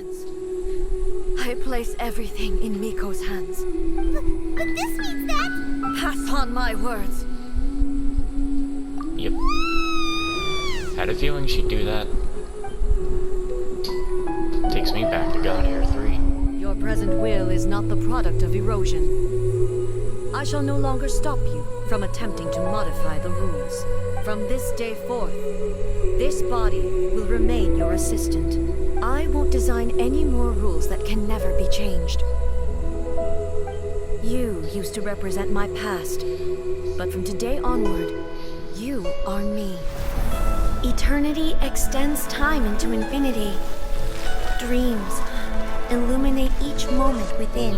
hands. I place everything in Miko's hands. But this means that... Pass on my words. Yep. Had a feeling she'd do that. Takes me back to God Air 3. Your present will is not the product of erosion. I shall no longer stop you from attempting to modify the rules. From this day forth, this body will remain your assistant. I won't design any more rules that can never be changed. You used to represent my past, but from today onward, you are me. Eternity extends time into infinity. Dreams illuminate each moment within.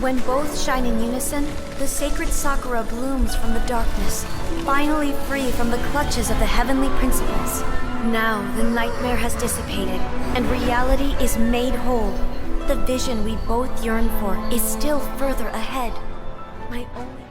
When both shine in unison, the sacred Sakura blooms from the darkness, finally free from the clutches of the heavenly principles. Now the nightmare has dissipated, and reality is made whole. The vision we both yearn for is still further ahead. My only...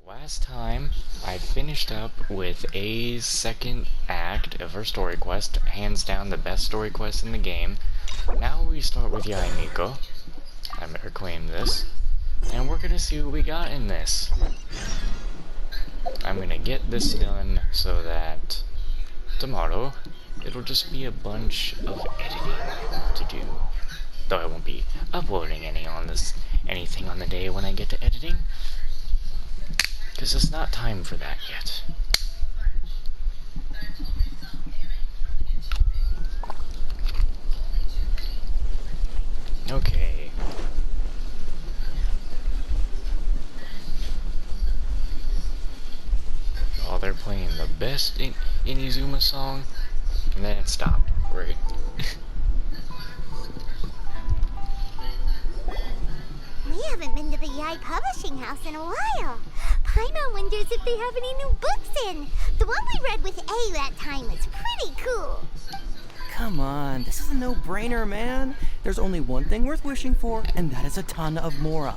Last time, I finished up with A's second act of her story quest, hands down the best story quest in the game. Now we start with Yae Miko. I better claim this. And we're gonna see what we got in this. I'm gonna get this done so that tomorrow it'll just be a bunch of editing to do. Though I won't be uploading anything on the day when I get to editing. Because it's not time for that yet. Okay. Oh, they're playing the best Inizuma song, and then it stopped. Great. We haven't been to the Yae Publishing House in a while. Paimon wonders if they have any new books in. The one we read with A that time was pretty cool. Come on, this is a no-brainer, man. There's only one thing worth wishing for, and that is a ton of Mora.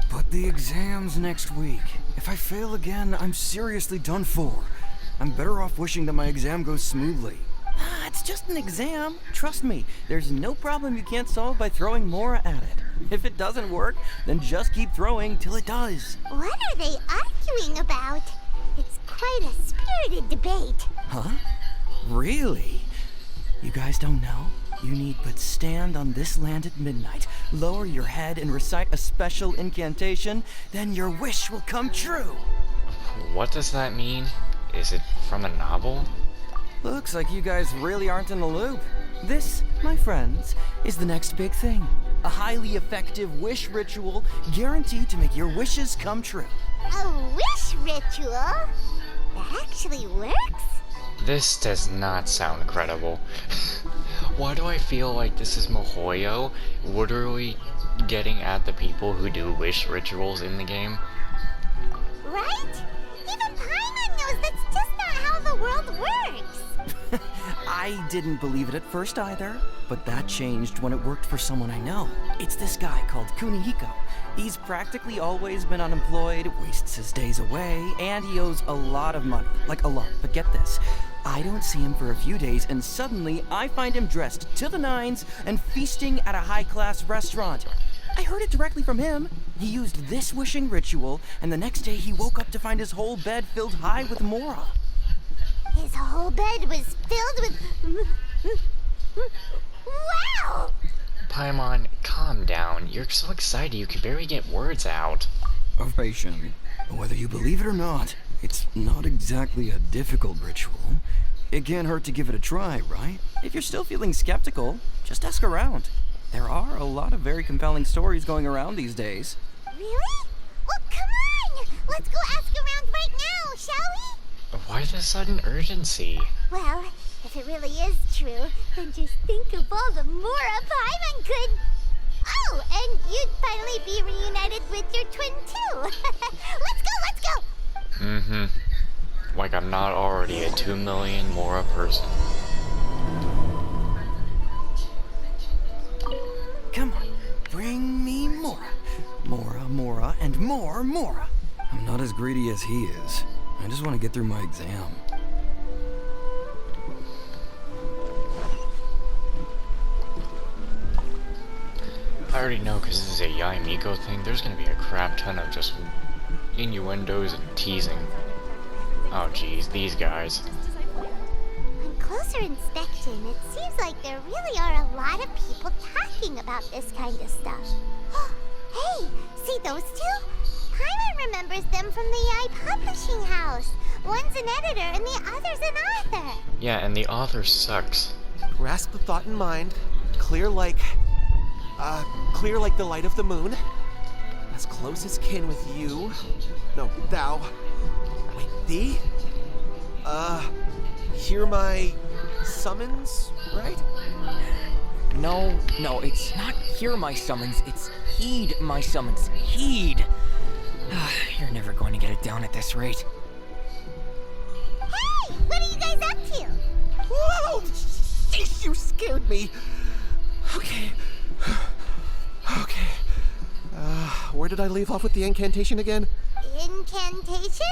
But the exam's next week. If I fail again, I'm seriously done for. I'm better off wishing that my exam goes smoothly. Ah, it's just an exam. Trust me, there's no problem you can't solve by throwing Mora at it. If it doesn't work, then just keep throwing till it does. What are they arguing about? It's quite a spirited debate. Huh? Really? You guys don't know? You need but stand on this land at midnight, lower your head and recite a special incantation, then your wish will come true. What does that mean? Is it from a novel? Looks like you guys really aren't in the loop. This, my friends, is the next big thing. A highly effective wish ritual guaranteed to make your wishes come true. A wish ritual? That actually works? This does not sound credible. Why do I feel like this is Mihoyo literally getting at the people who do wish rituals in the game? Right? Even Paimon knows that's just not how the world works. I didn't believe it at first either, but that changed when it worked for someone I know. It's this guy called Kunihiko. He's practically always been unemployed, wastes his days away, and he owes a lot of money. Like a lot, but get this. I don't see him for a few days, and suddenly I find him dressed to the nines and feasting at a high-class restaurant. I heard it directly from him. He used this wishing ritual, and the next day he woke up to find his whole bed filled high with Mora. His whole bed was filled with... Wow! Paimon, calm down. You're so excited you can barely get words out. Ovation. Whether you believe it or not, it's not exactly a difficult ritual. It can't hurt to give it a try, right? If you're still feeling skeptical, just ask around. There are a lot of very compelling stories going around these days. Really? Well, come on! Let's go ask around right shall Why the sudden urgency? we? Well, if it really is true, then just think of all the Mora Paimon could... Oh, and you'd finally be reunited with your twin too. Let's go! Mm-hmm. Like I'm not already a 2 million Mora person. Come on, bring me Mora. Mora, Mora, and more Mora. I'm not as greedy as he is. I just want to get through my exam. I already know because this is a Yae Miko thing, there's gonna be a crap ton of just innuendos and teasing. Oh geez, these guys. On closer inspection, it seems like there really are a lot of people talking about this kind of stuff. Hey, see those two? Paimon remembers them from the Yae Publishing House. One's an editor and the other's an author. Yeah, and the author sucks. Grasp the thought in mind. Clear like the light of the moon. As close as kin with you. No, thou. Wait, thee? Hear my summons, right? No, it's not hear my summons, it's heed my summons. Heed! You're never going to get it down at this rate. Hey, what are you guys up to? Whoa! Sheesh, you scared me. Okay. Where did I leave off with the incantation again? Incantation?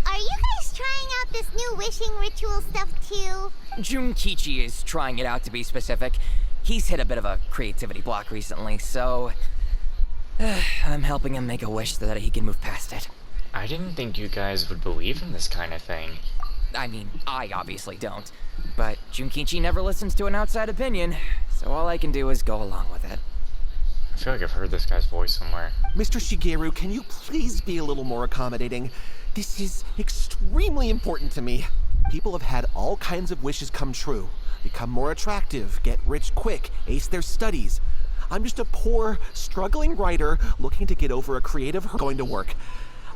Are you guys trying out this new wishing ritual stuff too? Junkichi is trying it out, to be specific. He's hit a bit of a creativity block recently, so... I'm helping him make a wish so that he can move past it. I didn't think you guys would believe in this kind of thing. I mean, I obviously don't. But Junkichi never listens to an outside opinion, so all I can do is go along with it. I feel like I've heard this guy's voice somewhere. Mr. Shigeru, can you please be a little more accommodating? This is extremely important to me. People have had all kinds of wishes come true. Become more attractive, get rich quick, ace their studies. I'm just a poor, struggling writer looking to get over a creative hurdle going to work.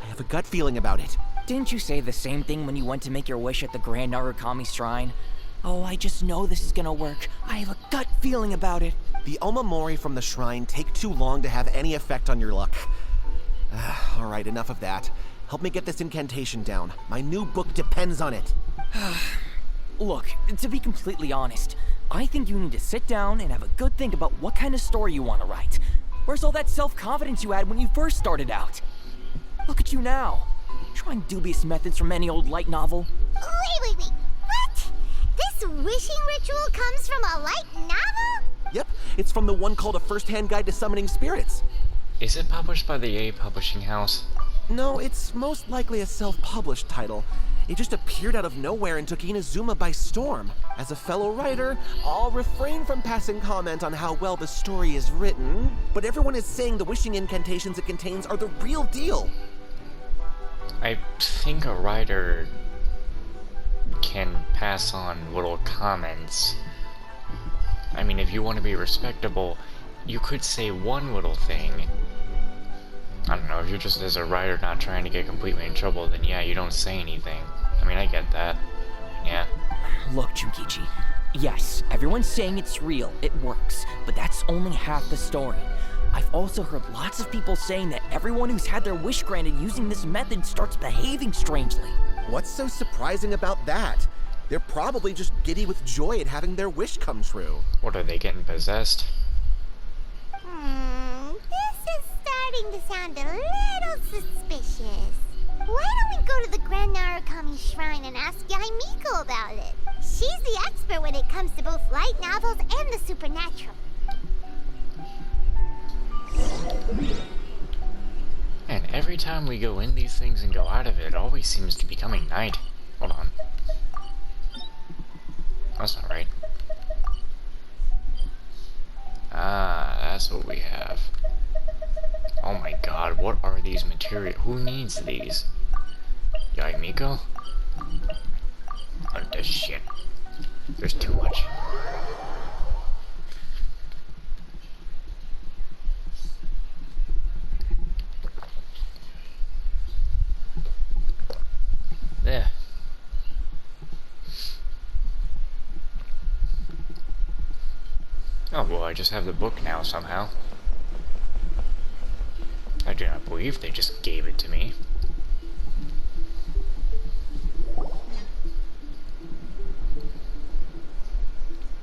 I have a gut feeling about it. Didn't you say the same thing when you went to make your wish at the Grand Narukami Shrine? Oh, I just know this is gonna work. I have a gut feeling about it. The Omamori from the shrine take too long to have any effect on your luck. Alright, enough of that. Help me get this incantation down. My new book depends on it. Look, to be completely honest, I think you need to sit down and have a good think about what kind of story you want to write. Where's all that self-confidence you had when you first started out? Look at you now, trying dubious methods from any old light novel. Wait. What? This wishing ritual comes from a light novel? Yep, it's from the one called A First-Hand Guide to Summoning Spirits. Is it published by the Yae Publishing House? No, it's most likely a self-published title. It just appeared out of nowhere and took Inazuma by storm. As a fellow writer, I'll refrain from passing comment on how well the story is written, but everyone is saying the wishing incantations it contains are the real deal. I think a writer can pass on little comments. I mean, if you want to be respectable, you could say one little thing. I don't know, if you're just as a writer not trying to get completely in trouble, then yeah, you don't say anything. I mean, I get that. Yeah. Look, Junkichi, yes, everyone's saying it's real, it works, but that's only half the story. I've also heard lots of people saying that everyone who's had their wish granted using this method starts behaving strangely. What's so surprising about that? They're probably just giddy with joy at having their wish come true. What, are they getting possessed? This is starting to sound a little suspicious. Why don't we go to the Grand Narukami Shrine and ask Yae Miko about it? She's the expert when it comes to both light novels and the supernatural. And every time we go in these things and go out of it, it always seems to be becoming night. Hold on. That's not right. Ah, that's what we have. Oh my god, what are these materials? Who needs these? Yae Miko? What the shit? There's too much. Oh, well, I just have the book now somehow. I do not believe they just gave it to me.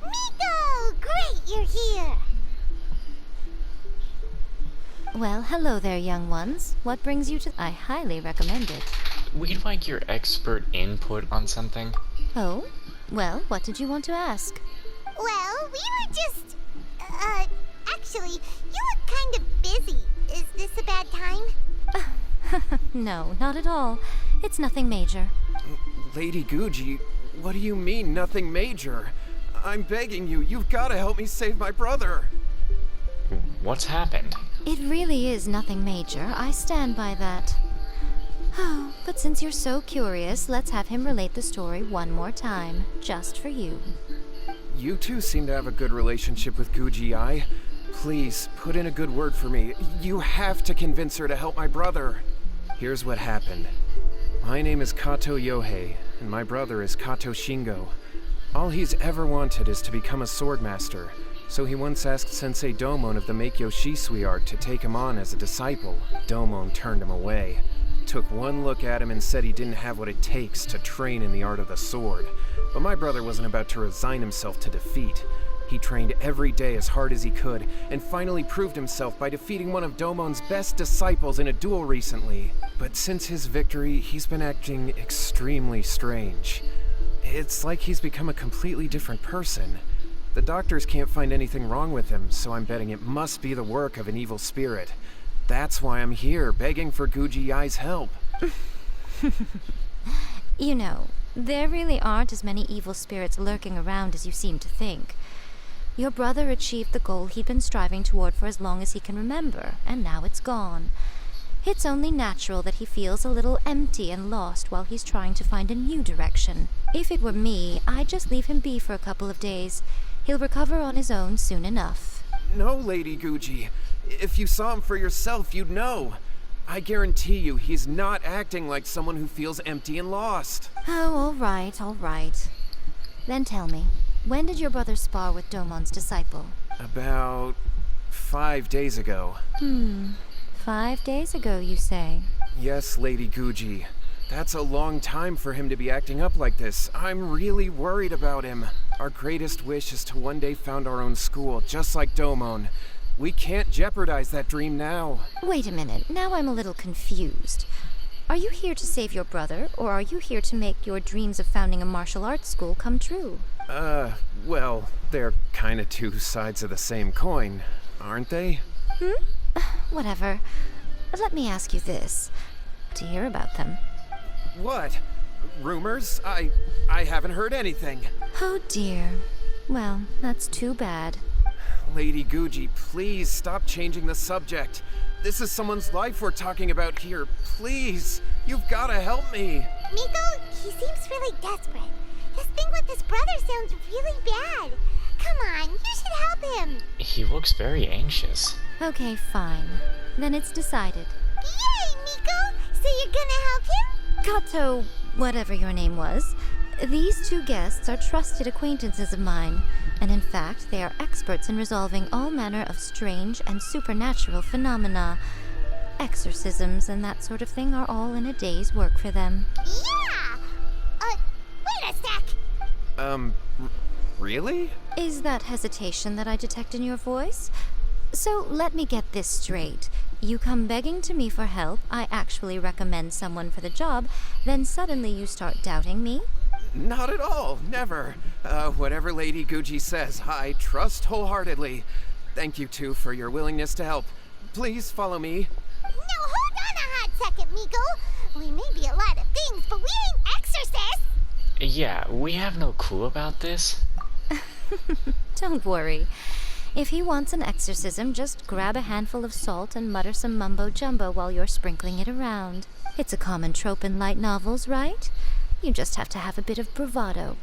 Miko! Great, you're here! Well, hello there, young ones. What brings you to... I highly recommend it. We'd like your expert input on something. Oh? Well, what did you want to ask? Well, we were just... actually, you look kind of busy. Is this a bad time? No, not at all. It's nothing major. Lady Guji, what do you mean, nothing major? I'm begging you, you've got to help me save my brother. What's happened? It really is nothing major. I stand by that. Oh, but since you're so curious, let's have him relate the story one more time, just for you. You two seem to have a good relationship with Guji Yae. Please, put in a good word for me. You have to convince her to help my brother. Here's what happened. My name is Kato Yohei, and my brother is Kato Shingo. All he's ever wanted is to become a swordmaster, so he once asked Sensei Domon of the Meikyo Shisui art to take him on as a disciple. Domon turned him away, took one look at him and said he didn't have what it takes to train in the art of the sword. But my brother wasn't about to resign himself to defeat. He trained every day as hard as he could, and finally proved himself by defeating one of Domon's best disciples in a duel recently. But since his victory, he's been acting extremely strange. It's like he's become a completely different person. The doctors can't find anything wrong with him, so I'm betting it must be the work of an evil spirit. That's why I'm here, begging for Guji Yae's help. You know, there really aren't as many evil spirits lurking around as you seem to think. Your brother achieved the goal he'd been striving toward for as long as he can remember, and now it's gone. It's only natural that he feels a little empty and lost while he's trying to find a new direction. If it were me, I'd just leave him be for a couple of days. He'll recover on his own soon enough. No, Lady Guji. If you saw him for yourself, you'd know. I guarantee you, he's not acting like someone who feels empty and lost. Oh, all right. Then tell me, when did your brother spar with Domon's disciple? About 5 days ago. 5 days ago, you say? Yes, Lady Guji. That's a long time for him to be acting up like this. I'm really worried about him. Our greatest wish is to one day found our own school, just like Domon. We can't jeopardize that dream now. Wait a minute, now I'm a little confused. Are you here to save your brother, or are you here to make your dreams of founding a martial arts school come true? Well, they're kinda two sides of the same coin, aren't they? Whatever. Let me ask you this. To hear about them. What? Rumors? I haven't heard anything. Oh dear. Well, that's too bad. Lady Guji, please stop changing the subject. This is someone's life we're talking about here. Please, you've gotta help me. Miko, he seems really desperate. This thing with his brother sounds really bad. Come on, you should help him. He looks very anxious. Okay, fine. Then it's decided. Yay, Miko! So you're gonna help him? Kato, whatever your name was, these two guests are trusted acquaintances of mine, and in fact, they are experts in resolving all manner of strange and supernatural phenomena. Exorcisms and that sort of thing are all in a day's work for them. Yeah! Wait a sec! Really? Is that hesitation that I detect in your voice? So let me get this straight. You come begging to me for help, I actually recommend someone for the job, then suddenly you start doubting me? Not at all, never. Whatever Lady Guji says, I trust wholeheartedly. Thank you two for your willingness to help. Please follow me. No, hold on a hot second, Miko. We may be a lot of things, but we ain't exorcists. Yeah, we have no clue about this. Don't worry. If he wants an exorcism, just grab a handful of salt and mutter some mumbo-jumbo while you're sprinkling it around. It's a common trope in light novels, right? You just have to have a bit of bravado.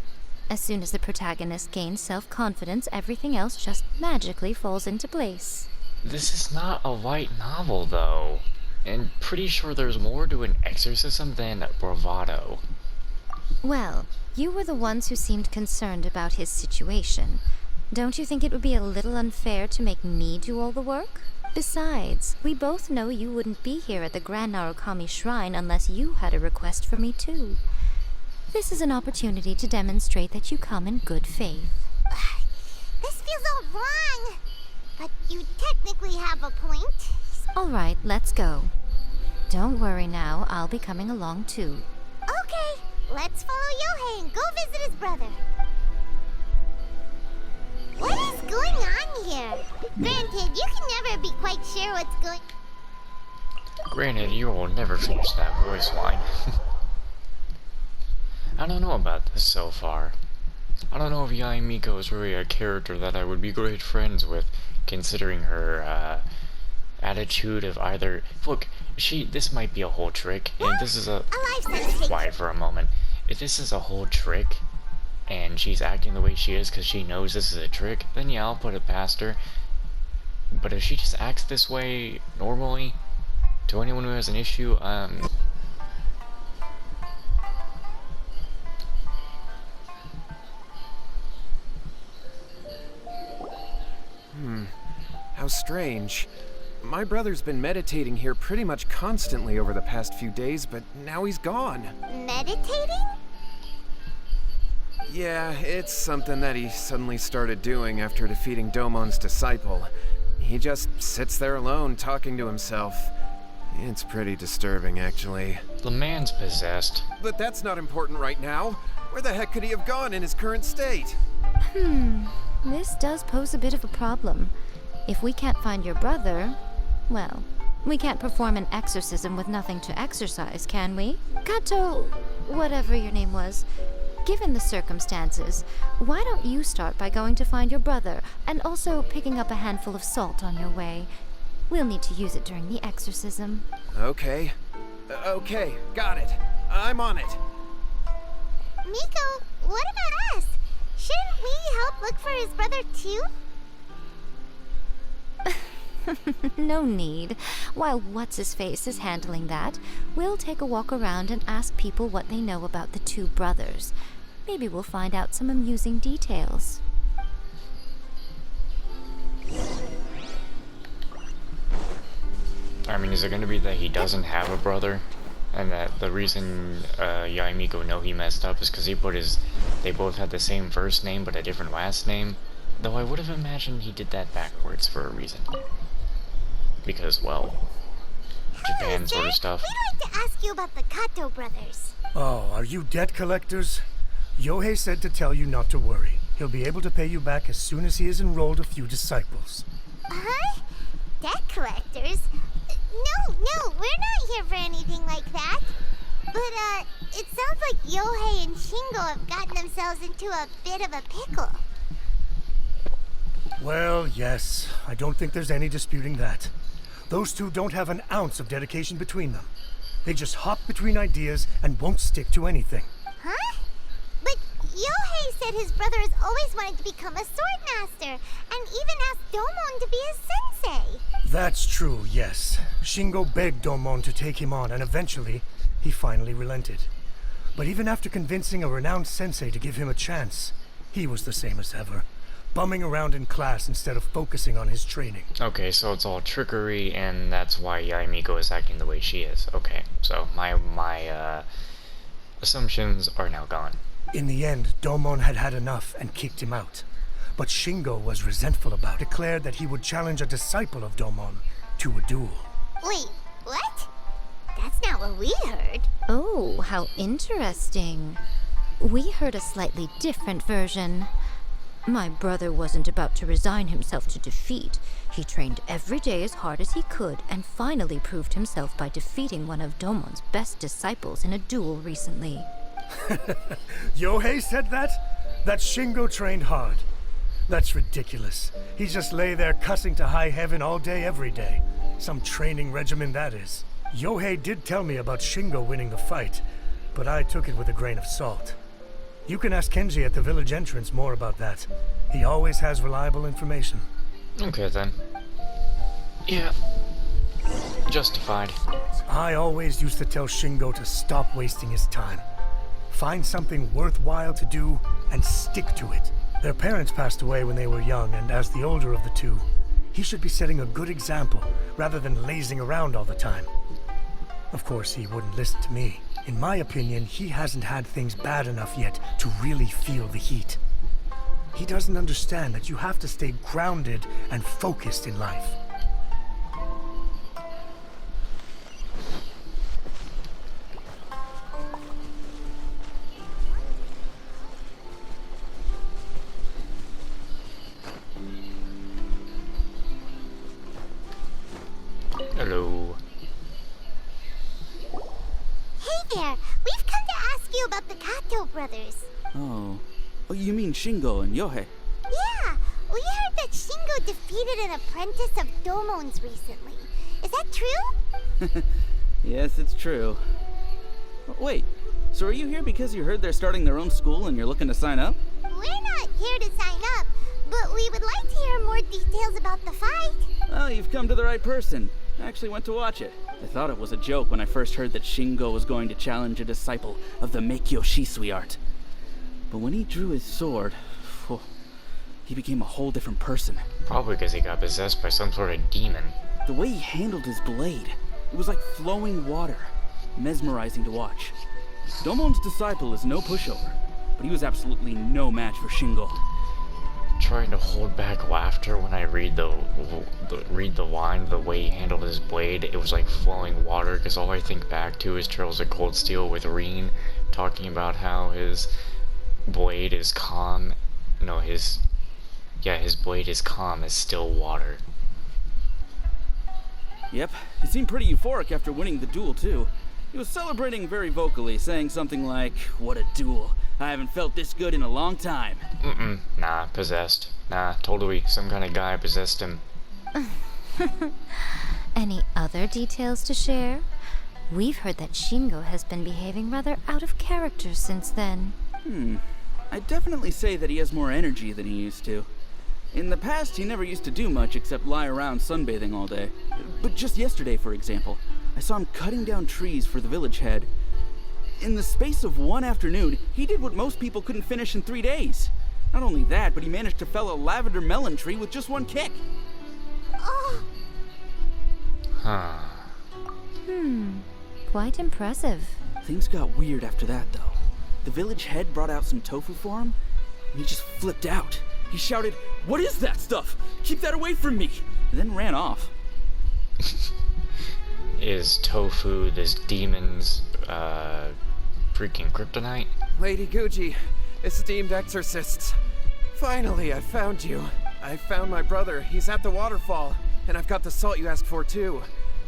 As soon as the protagonist gains self-confidence, everything else just magically falls into place. This is not a light novel, though. And pretty sure there's more to an exorcism than bravado. Well, you were the ones who seemed concerned about his situation. Don't you think it would be a little unfair to make me do all the work? Besides, we both know you wouldn't be here at the Grand Narukami Shrine unless you had a request for me too. This is an opportunity to demonstrate that you come in good faith. This feels all wrong. But you technically have a point. All right, let's go. Don't worry now, I'll be coming along too. Okay, let's follow Yohei and go visit his brother. What is going on here? Granted, you can never be quite sure what's going... Granted, you will never finish that voice line. I don't know about this so far. I don't know if Yae Miko is really a character that I would be great friends with, considering her, attitude of either... Look, this might be a whole trick, and this is a... Quiet for a moment. If this is a whole trick, and she's acting the way she is because she knows this is a trick, then yeah, I'll put it past her. But if she just acts this way normally, to anyone who has an issue, How strange. My brother's been meditating here pretty much constantly over the past few days, but now he's gone. Meditating? Yeah, it's something that he suddenly started doing after defeating Domon's disciple. He just sits there alone, talking to himself. It's pretty disturbing, actually. the man's possessed. But that's not important right now. Where the heck could he have gone in his current state? This does pose a bit of a problem. If we can't find your brother, well, we can't perform an exorcism with nothing to exorcise, can we? Kato, whatever your name was, given the circumstances, why don't you start by going to find your brother, and also picking up a handful of salt on your way? We'll need to use it during the exorcism. Okay. Okay, got it. I'm on it. Miko, what about us? Shouldn't we help look for his brother too? No need. While What's-His-Face is handling that, we'll take a walk around and ask people what they know about the two brothers. Maybe we'll find out some amusing details. I mean, is it going to be that he doesn't have a brother? And that the reason Yae Miko know he messed up is because they both had the same first name but a different last name? Though I would have imagined he did that backwards for a reason. Because, well, Japan sort of stuff. We'd like to ask you about the Kato brothers. Oh, are you debt collectors? Yohei said to tell you not to worry. He'll be able to pay you back as soon as he has enrolled a few disciples. Huh? Debt collectors? No, we're not here for anything like that. But, it sounds like Yohei and Shingo have gotten themselves into a bit of a pickle. Well, yes. I don't think there's any disputing that. Those two don't have an ounce of dedication between them. They just hop between ideas and won't stick to anything. Huh? But Yohei said his brother has always wanted to become a sword master, and even asked Domon to be his sensei. That's true, yes. Shingo begged Domon to take him on, and eventually, he finally relented. But even after convincing a renowned sensei to give him a chance, he was the same as ever, bumming around in class instead of focusing on his training. Okay, so it's all trickery, and that's why Yae Miko is acting the way she is. Okay, so my assumptions are now gone. In the end, Domon had had enough and kicked him out. But Shingo was resentful about it, declared that he would challenge a disciple of Domon to a duel. Wait, what? That's not what we heard. Oh, how interesting. We heard a slightly different version. My brother wasn't about to resign himself to defeat. He trained every day as hard as he could and finally proved himself by defeating one of Domon's best disciples in a duel recently. Yohei said that? That Shingo trained hard. That's ridiculous. He just lay there cussing to high heaven all day, every day. Some training regimen, that is. Yohei did tell me about Shingo winning the fight, but I took it with a grain of salt. You can ask Kenji at the village entrance more about that. He always has reliable information. Okay then. Yeah. Justified. I always used to tell Shingo to stop wasting his time. Find something worthwhile to do and stick to it. Their parents passed away when they were young, and as the older of the two, he should be setting a good example rather than lazing around all the time. Of course, he wouldn't listen to me. In my opinion, he hasn't had things bad enough yet to really feel the heat. He doesn't understand that you have to stay grounded and focused in life. Hello. Hey there! We've come to ask you about the Kato brothers. Oh. Oh, you mean Shingo and Yohei? Yeah, we heard that Shingo defeated an apprentice of Domon's recently. Is that true? Yes, it's true. Wait, so are you here because you heard they're starting their own school and you're looking to sign up? We're not here to sign up, but we would like to hear more details about the fight. Well, you've come to the right person. I actually went to watch it. I thought it was a joke when I first heard that Shingo was going to challenge a disciple of the Meikyo Shisui art. But when he drew his sword, he became a whole different person. Probably because he got possessed by some sort of demon. The way he handled his blade, it was like flowing water, mesmerizing to watch. Domon's disciple is no pushover, but he was absolutely no match for Shingo. Trying to hold back laughter when I read the line, the way he handled his blade. It was like flowing water, because all I think back to is Trails of Cold Steel with Reen talking about how his blade is calm. No, his blade is calm as still water. Yep, he seemed pretty euphoric after winning the duel too. He was celebrating very vocally, saying something like, "What a duel. I haven't felt this good in a long time." Nah, possessed. Nah, totally some kind of guy possessed him. Any other details to share? We've heard that Shingo has been behaving rather out of character since then. I'd definitely say that he has more energy than he used to. In the past, he never used to do much except lie around sunbathing all day. But just yesterday, for example, I saw him cutting down trees for the village head. In the space of one afternoon, he did what most people couldn't finish in 3 days. Not only that, but he managed to fell a lavender melon tree with just one kick. Oh, Huh. Quite impressive. Things got weird after that, though. The village head brought out some tofu for him, and he just flipped out. He shouted, "What is that stuff? Keep that away from me!" and then ran off. Is tofu this demon's, freaking kryptonite? Lady Guji, esteemed exorcists. Finally, I found you. I found my brother. He's at the waterfall. And I've got the salt you asked for, too.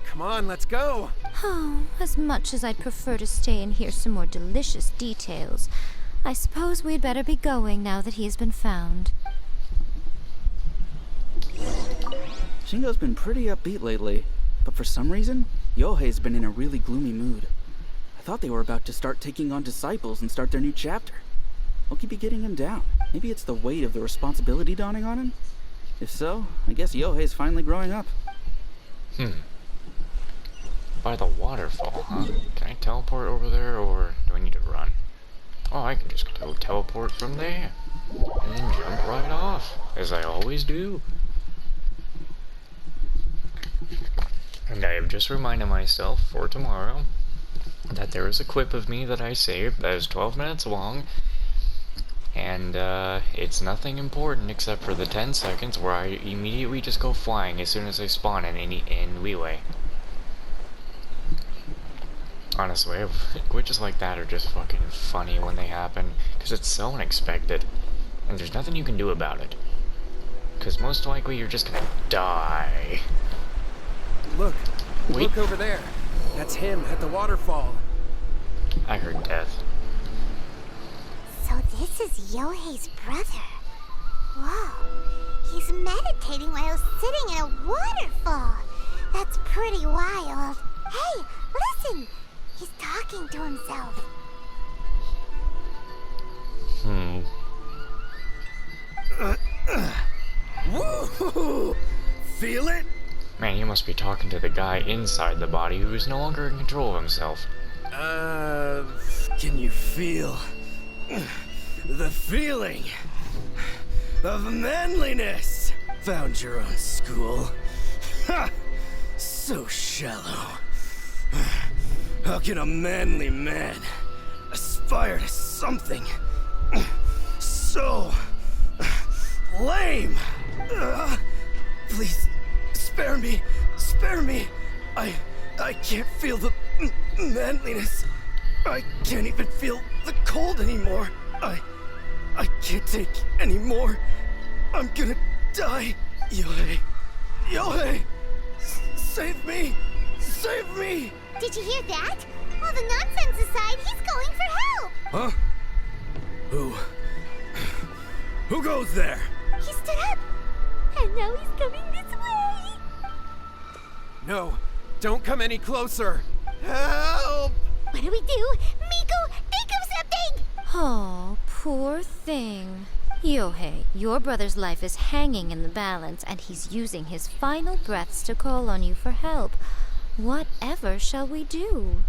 Come on, let's go. Oh, as much as I'd prefer to stay and hear some more delicious details, I suppose we'd better be going now that he has been found. Shingo's been pretty upbeat lately, but for some reason, Yohei's been in a really gloomy mood. I thought they were about to start taking on disciples and start their new chapter. What could be getting him down? Maybe it's the weight of the responsibility dawning on him? If so, I guess Yohei's finally growing up. By the waterfall, huh? Can I teleport over there, or do I need to run? Oh, I can just go teleport from there, and then jump right off, as I always do. And I have just reminded myself for tomorrow that there is a clip of me that I saved that is 12 minutes long, and it's nothing important except for the 10 seconds where I immediately just go flying as soon as I spawn in Liyue. Honestly, glitches like that are just fucking funny when they happen, because it's so unexpected, and there's nothing you can do about it. Because most likely you're just gonna die. Look. Wait. Look over there. That's him at the waterfall. I heard death. so this is Yohei's brother. Whoa, he's meditating while sitting in a waterfall. That's pretty wild. Hey, listen! He's talking to himself. Woo! Feel it? Man, he must be talking to the guy inside the body who is no longer in control of himself. Can you feel the feeling? of manliness. Found your own school. Ha! So shallow. How can a manly man aspire to something so lame? Please, spare me. Spare me. I can't feel the manliness. I can't even feel the cold anymore. I can't take any more. I'm gonna die. Yohei. Yohei! Save me! Save me! Did you hear that? All the nonsense aside, he's going for help! Huh? Who goes there? He stood up! And now he's coming this way! No, don't come any closer. Help! What do we do? Miko, think of something! Oh, poor thing. Yohei, your brother's life is hanging in the balance, and he's using his final breaths to call on you for help. Whatever shall we do?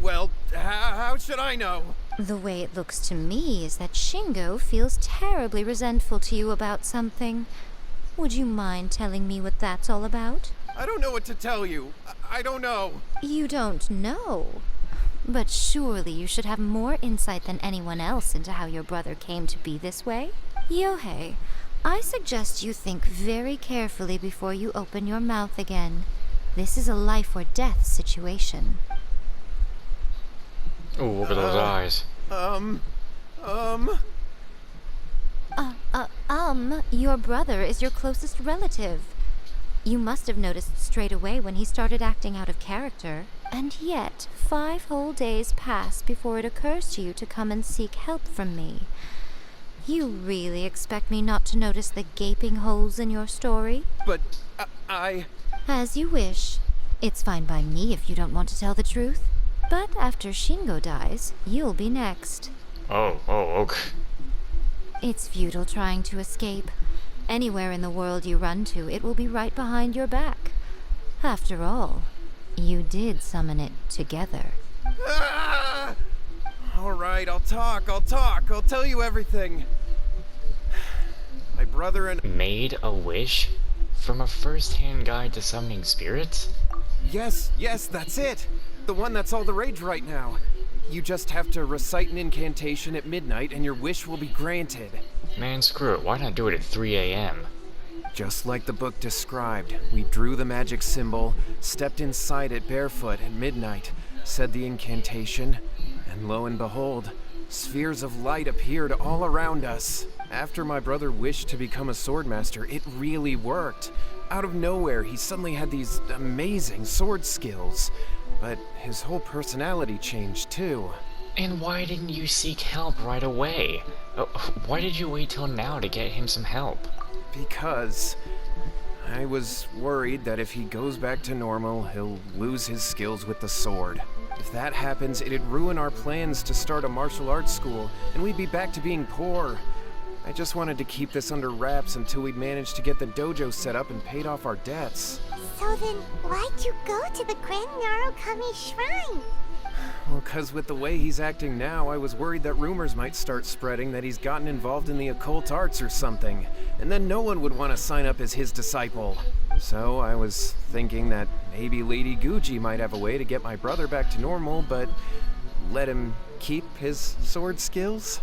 Well, how should I know? The way it looks to me is that Shingo feels terribly resentful to you about something. Would you mind telling me what that's all about? I don't know what to tell you. I don't know. You don't know? But surely you should have more insight than anyone else into how your brother came to be this way. Yohei, I suggest you think very carefully before you open your mouth again. This is a life or death situation. Ooh, look at those eyes. Your brother is your closest relative. You must have noticed straight away when he started acting out of character. And yet, 5 whole days pass before it occurs to you to come and seek help from me. You really expect me not to notice the gaping holes in your story? But, As you wish. It's fine by me if you don't want to tell the truth. But after Shingo dies, you'll be next. Oh, okay. It's futile trying to escape. Anywhere in the world you run to, it will be right behind your back. After all, you did summon it together. All right, I'll talk. I'll tell you everything. My brother and... Made a wish? From a first-hand guide to summoning spirits? Yes, that's it. The one that's all the rage right now. You just have to recite an incantation at midnight and your wish will be granted. Man, screw it. Why not do it at 3 a.m.? Just like the book described, we drew the magic symbol, stepped inside it barefoot at midnight, said the incantation, and lo and behold, spheres of light appeared all around us. After my brother wished to become a swordmaster, it really worked. Out of nowhere, he suddenly had these amazing sword skills. But his whole personality changed too. And why didn't you seek help right away? Why did you wait till now to get him some help? Because I was worried that if he goes back to normal, he'll lose his skills with the sword. If that happens, it'd ruin our plans to start a martial arts school, and we'd be back to being poor. I just wanted to keep this under wraps until we'd managed to get the dojo set up and paid off our debts. So then, why'd you go to the Grand Narukami Shrine? Well, 'cause with the way he's acting now, I was worried that rumors might start spreading that he's gotten involved in the occult arts or something, and then no one would want to sign up as his disciple. So I was thinking that maybe Lady Guji might have a way to get my brother back to normal, but let him keep his sword skills?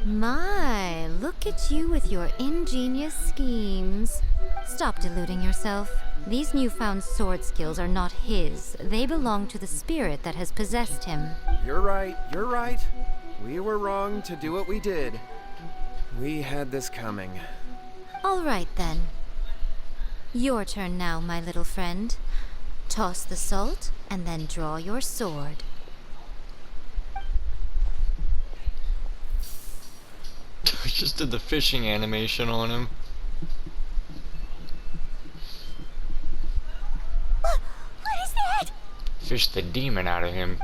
My, look at you with your ingenious schemes. Stop deluding yourself. These newfound sword skills are not his. They belong to the spirit that has possessed him. You're right. We were wrong to do what we did. We had this coming. All right, then. Your turn now, my little friend. Toss the salt, and then draw your sword. I just did the fishing animation on him. What is that? Fished the demon out of him.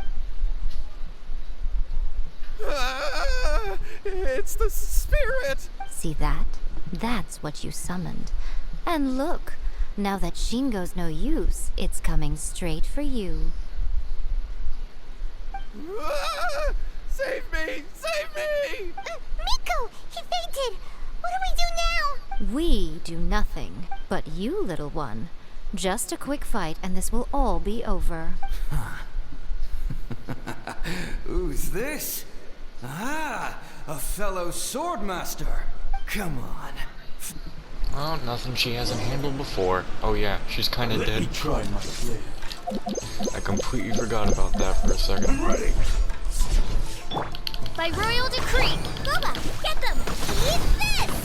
It's the spirit! See that? That's what you summoned. And look, now that Shingo's no use, it's coming straight for you. Save me! Save me! Miko! He fainted! What do we do now? We do nothing. But you, little one. Just a quick fight and this will all be over. Who's this? Ah, a fellow swordmaster. Come on. Well, nothing she hasn't handled before. Oh yeah, she's kind of dead. Try my flare. I completely forgot about that for a second. Ready. By royal decree! Boba, get them! Eat this!